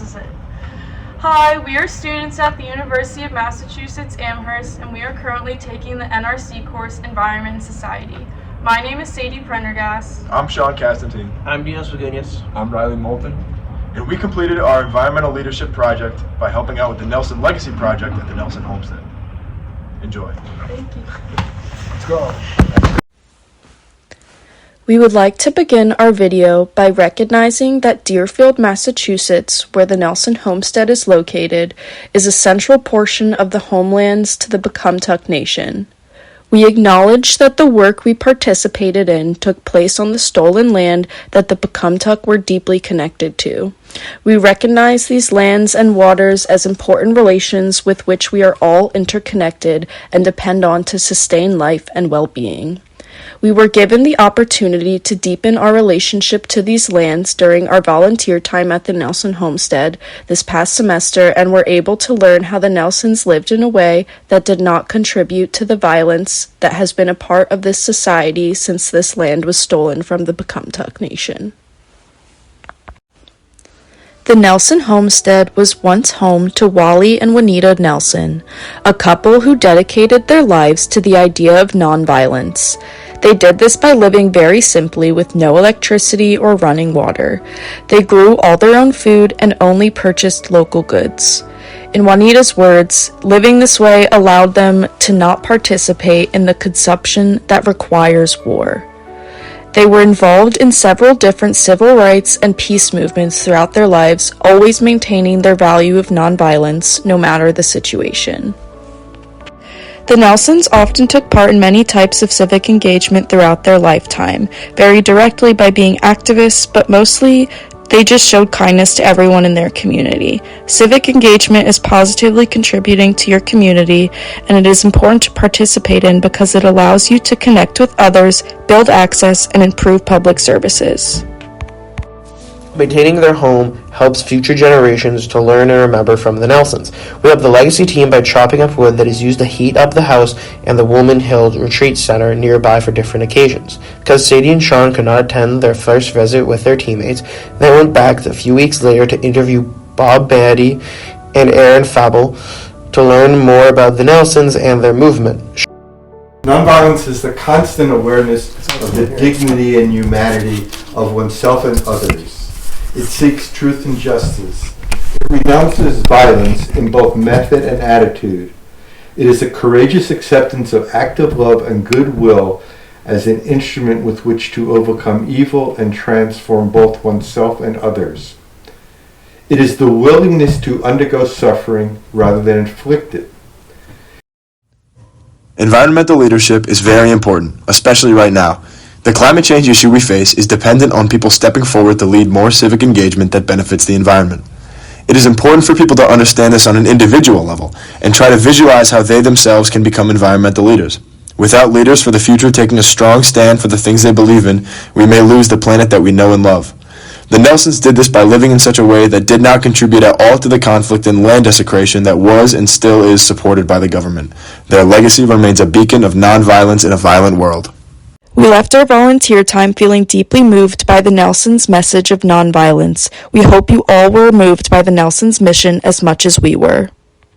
this is it. Hi, we are students at the University of Massachusetts Amherst, and we are currently taking the NRC course Environment and Society. My name is Sadie Prendergast. I'm Sean Castantine. I'm Dinos Begunias. I'm Riley Moulton. And we completed our environmental leadership project by helping out with the Nelson Legacy Project at the Nelson Homestead. Enjoy. Thank you. Let's go. We would like to begin our video by recognizing that Deerfield, Massachusetts, where the Nelson Homestead is located, is a central portion of the homelands to the Pecumtuck Nation. We acknowledge that the work we participated in took place on the stolen land that the Pecumtuck were deeply connected to. We recognize these lands and waters as important relations with which we are all interconnected and depend on to sustain life and well-being. We were given the opportunity to deepen our relationship to these lands during our volunteer time at the Nelson Homestead this past semester and were able to learn how the Nelsons lived in a way that did not contribute to the violence that has been a part of this society since this land was stolen from the Pecumtuck Nation. The Nelson Homestead was once home to Wally and Juanita Nelson, a couple who dedicated their lives to the idea of nonviolence. They did this by living very simply with no electricity or running water. They grew all their own food and only purchased local goods. In Juanita's words, living this way allowed them to not participate in the consumption that requires war. They were involved in several different civil rights and peace movements throughout their lives, always maintaining their value of nonviolence, no matter the situation. The Nelsons often took part in many types of civic engagement throughout their lifetime, very directly by being activists, but mostly they just showed kindness to everyone in their community. Civic engagement is positively contributing to your community, and it is important to participate in because it allows you to connect with others, build access, and improve public services. Maintaining their home helps future generations to learn and remember from the Nelsons. We help the legacy team by chopping up wood that is used to heat up the house and the Woolman Hill Retreat Center nearby for different occasions. Because Sadie and Sean could not attend their first visit with their teammates, they went back a few weeks later to interview Bob Bady and Aaron Falbel to learn more about the Nelsons and their movement. Nonviolence is the constant awareness of the dignity and humanity of oneself and others. It seeks truth and justice. It renounces violence in both method and attitude. It is a courageous acceptance of active love and goodwill as an instrument with which to overcome evil and transform both oneself and others. It is the willingness to undergo suffering rather than inflict it. Environmental leadership is very important, especially right now. The climate change issue we face is dependent on people stepping forward to lead more civic engagement that benefits the environment. It is important for people to understand this on an individual level and try to visualize how they themselves can become environmental leaders. Without leaders for the future taking a strong stand for the things they believe in, we may lose the planet that we know and love. The Nelsons did this by living in such a way that did not contribute at all to the conflict and land desecration that was and still is supported by the government. Their legacy remains a beacon of nonviolence in a violent world. We left our volunteer time feeling deeply moved by the Nelsons' message of nonviolence. We hope you all were moved by the Nelsons' mission as much as we were.